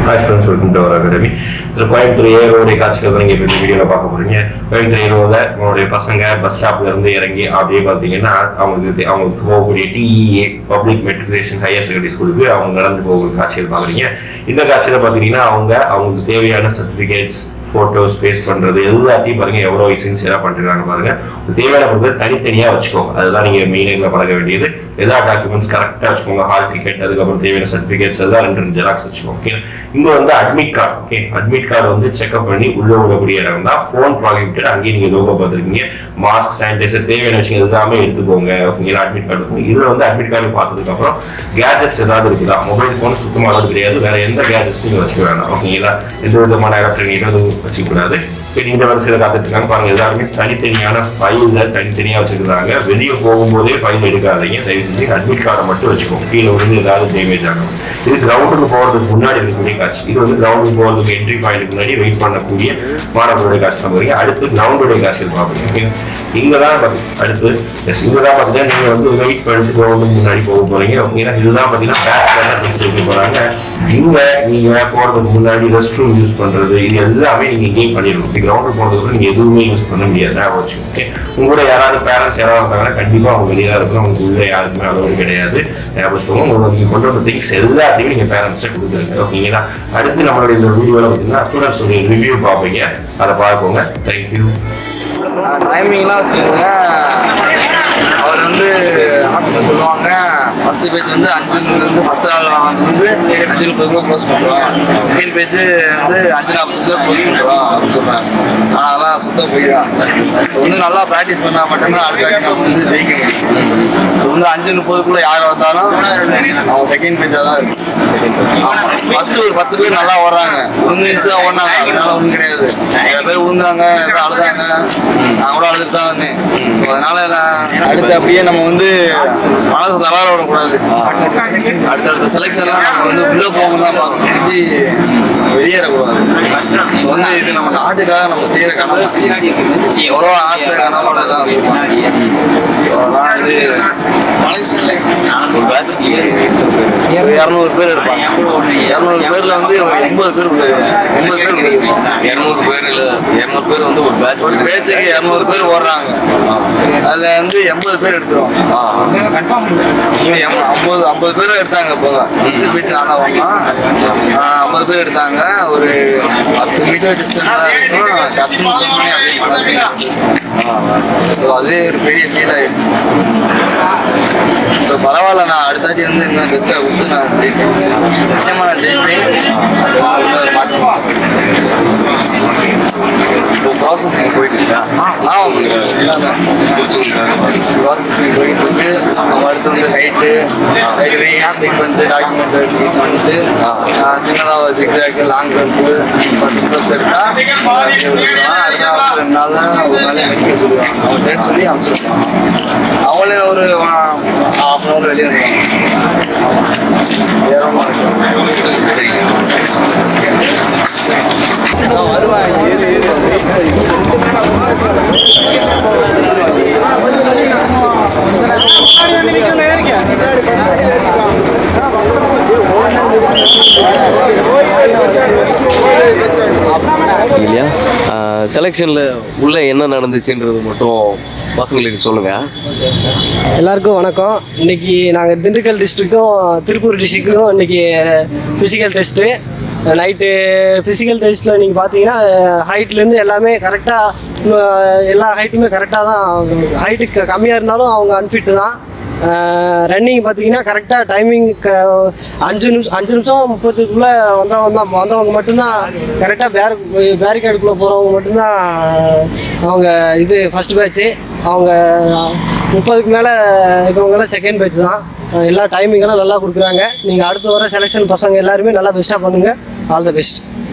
Students welcome to our academy. இதில் கோயம்புத்தூர் ஏரோடைய காட்சிகள் நீங்கள் இப்போ இந்த வீடியோவில் பார்க்க போகிறீங்க. கோயம்புத்தூர் ஏரோவில் உங்களுடைய பசங்க பஸ் ஸ்டாப்ல இருந்து இறங்கி அப்படியே பார்த்தீங்கன்னா அவங்களுக்கு போகக்கூடிய DEA public matriculation higher secondary ஸ்கூலுக்கு அவங்க நடந்து போகக்கூடிய காட்சிகள் பார்க்குறீங்க. இந்த காட்சியில் பார்த்தீங்கன்னா அவங்களுக்கு தேவையான சர்டிஃபிகேட்ஸ், ஃபோட்டோஸ் பேஸ்ட் பண்ணுறது எல்லாத்தையும் பாருங்க எவ்வளோ சின்சியராக பண்ணிருக்காங்க பாருங்க. தேவையான பொருட்கள் தனித்தனியாக வச்சுக்கோங்க. அதுதான் நீங்கள் மெயினாக பழக வேண்டியது. எல்லா டாக்குமெண்ட்ஸ் கரெக்டாக வச்சுக்கோங்க. ஹால் டிக்கெட், அதுக்கப்புறம் தேவையான சர்டிஃபிகேட்ஸ் எல்லாம் 2 ஜெராக்ஸ் வச்சுக்கோங்க. ஓகே, இங்கே வந்து admit card. Okay, admit card வந்து செக்அப் பண்ணி உள்ள விடக்கூடிய இடம் தான். ஃபோன் ப்ராகிபிட்டட், அங்கேயே நீங்கள் லோகோ பார்த்துருக்கீங்க. மாஸ்க், சானிடைசர், தேவையான விஷயம் எல்லாமே எடுத்துக்கோங்க. ஓகேங்களா, அட்மிட் கார்டு இருக்கும். இதில் வந்து அட்மிட் கார்டு பார்த்ததுக்கப்புறம் கேஜெட்ஸ் ஏதாவது இருக்குதா? மொபைல் ஃபோன் சுத்தமாக கிடையாது. வேற எந்த கேஜெட்ஸ் நீங்கள் வச்சுக்க வேண்டாம். ஓகேங்களா, எந்த விதமான எலக்ட்ரானிக் எதுவும் வச்சுக்கூடாது. இந்த வரிசையில் காத்துட்டு இருக்காங்க பாருங்க. எல்லாருமே தனித்தனியான ஃபைல்ல தனித்தனியா வச்சுக்கிறாங்க. வெளியே போகும்போதே ஃபைல் எடுக்காதீங்க. தயவு செஞ்சு அட்மிட் கார்டை மட்டும் வச்சுக்கோங்க. கீழே விழுந்து ஏதாவது டேமேஜ் ஆகும். இது கிரவுண்டுக்கு போகிறதுக்கு முன்னாடி இருக்கக்கூடிய காட்சி. இது வந்து கிரவுண்டுக்கு போகிறதுக்கு என்ட்ரி பாயிண்ட்டுக்கு முன்னாடி வெயிட் பண்ணக்கூடிய மாணவர்களுடைய காட்சி தான் போறீங்க. அடுத்து கிரவுண்டுடைய காட்சியில் பார்ப்பீங்க. இங்கதான் அடுத்து இங்கதான் பார்த்தீங்கன்னா நீங்க வந்து வெயிட் பண்ணிட்டு கிரவுண்டுக்கு முன்னாடி போக போறீங்க. ஓகேங்களா, இதுதான் பார்த்தீங்கன்னா பேக் வைக்க போறாங்க. இங்க நீங்க போறதுக்கு முன்னாடி ரெஸ்ட் ரூம் யூஸ் பண்றது, இது எல்லாமே நீங்க இங்கேயும் பண்ணிடணும். கிரவுண்டுக்கு போறதுக்கு நீங்க எதுவுமே யூஸ் பண்ண முடியாது. ஓகே, உங்களோட யாராவது பேரண்ட்ஸ் யாராவது வந்தாங்கன்னா கண்டிப்பா அவங்க வெளியா இருக்கும். அவங்க உள்ள யாருக்குமே அளவு கிடையாது. ஞாபகம், உங்களுக்கு கொண்டு வந்த திங்ஸ் எல்லாத்தையும் நீங்க பேரண்ட்ஸை கொடுத்துருங்க. ஓகேங்களா, அடுத்து நம்மளுடைய இந்த வீடியோல பார்த்தீங்கன்னா ஸ்டூடெண்ட்ஸ் ரிவ்யூ பார்ப்பீங்க. அதை பார்ப்போங்க. தேங்க்யூ. டைமிங்லாம் வச்சுக்கோங்க. அவர் வந்து ஆஃபீஸில் சொல்லுவாங்க, ஃபஸ்ட்டு பேஜ் வந்து 5 ஃபஸ்ட் நாள் வந்து 5:30 க்ளோஸ் பண்ணுறோம், செகண்ட் பேஜ் வந்து 5:40 க்ளோஸ் பண்ணுறோம் அப்படின்னு சொல்கிறாங்க. ஆனால் அதெல்லாம் சுத்தம் போய்தான். ஸோ வந்து நல்லா ப்ராக்டிஸ் பண்ணால் மட்டும்தான் அடுத்த வாட்டி நம்ம வந்து ஜெயிக்க முடியும். ஸோ வந்து 5:30 யார் வந்தாலும் அவங்க செகண்ட் பேஜாக தான் இருக்கும். ஆமாம், ஃபஸ்ட்டு ஒரு 10 பேர் நல்லா ஓடுறாங்க, விழுந்துச்சு தான் ஓடினாங்க. அதனால ஒன்றும் கிடையாது. நிறைய பேர் விழுந்தாங்க, அழுதாங்க, நான் கூட அழுதுட்டு தான் வந்தேன். ஸோ அதனால அடுத்து அப்படியே நம்ம வந்து மனசு தளர விடக்கூடாது. அடுத்தடுத்த செலெக்ஷன்லாம் நம்ம வந்து உள்ள போகணும் தான் பார்க்கணும், வெளியேறக்கூடாது. ஸோ வந்து இது நம்ம நாட்டுக்காக நம்ம செய்யற கனவு. எவ்வளோ ஆசை கனவோட தான். ஸோ அதெல்லாம் இது ஒரு பேட்ச்க்கு 200 பேர் இருப்பாங்க. 200 பேர்ல வந்து ஒரு 80 பேர் 200 பேர் வந்து ஒரு பேட்சுக்கு 200 பேர் ஓடுறாங்க. அதுல வந்து 80 பேர் எடுத்துருவோம். 50 பேரும் எடுத்தாங்க. போங்க, ஃபர்ஸ்ட் பேட்ச் நல்லா ஓடலாம். 50 பேர் எடுத்தாங்க. ஒரு 10 மீட்டர் டிஸ்டன்ஸ் தான் இருக்கும். டக்குன்னு சொன்னே அப்படியே ஸோ அதே ஒரு பெரிய ஃபீல் ஆயிடுச்சு. ஸோ பரவாயில்ல, நான் அடுத்தாட்டி வந்து இன்னும் பெஸ்ட்டாக கொடுத்து நான் நிச்சயமாக நான் ஜெயிப்பேன். மாட்டேன். இப்போ ப்ராசஸிங் போயிட்டு இருக்கா? எல்லாமே ப்ராசஸிங் போயிட்டு இருக்கு. நம்ம அடுத்து வந்து லைட்டு செக் பண்ணிட்டு டாக்குமெண்ட் ரிலீஸ் பண்ணிட்டு சின்னதாக ஜிக்ஜாக்கு லாங் கருப்பு 10 கிலோஸ் எடுத்தா அடுத்த 2 நாள் ஒரு நாளே மெடிக்கல் சொல்லுவாங்க. அவங்க டேட் சொல்லி அனுப்பிச்சிருப்பாங்க. அவங்களே ஒரு ½ hour வெளியே ஏறமா இருக்கும். சரிங்க, வருவாங்க. இல்லையா, செலெக்ஷனில் உள்ள என்ன நடந்துச்சுன்றது மட்டும் பசங்களுக்கு சொல்லுங்கள். எல்லாருக்கும் வணக்கம். இன்றைக்கி நாங்கள் திண்டுக்கல் டிஸ்ட்ரிக்டும் திருப்பூர் டிஸ்ட்ரிக்ட்டுக்கும் இன்றைக்கி ஃபிசிக்கல் டெஸ்ட்டு. நைட்டு ஃபிசிக்கல் டெஸ்ட்டில் நீங்கள் பார்த்தீங்கன்னா ஹைட்லேருந்து எல்லாமே கரெக்டாக, எல்லா ஹைட்டுமே கரெக்டாக தான். ஹைட்டு கம்மியாக இருந்தாலும் அவங்க அன்ஃபிட்டு தான். ரன்னிங் பார்த்தீங்கன்னா கரெக்டாக டைமிங் 5 நிமிஷம் 30க்குள்ளே வந்தவங்க மட்டும்தான் கரெக்டாக பேரிகேடுக்குள்ளே போகிறவங்க மட்டும்தான் அவங்க இது ஃபஸ்ட் பேட்ச்சு. அவங்க 30க்கு மேலே இருக்கவங்களாம் செகண்ட் பேட்ச் தான். எல்லா டைமிங்கெல்லாம் நல்லா கொடுக்குறாங்க. நீங்கள் அடுத்து வர செலெக்ஷன் பசங்க எல்லாருமே நல்லா பெஸ்ட்டாக பண்ணுங்கள். All the best.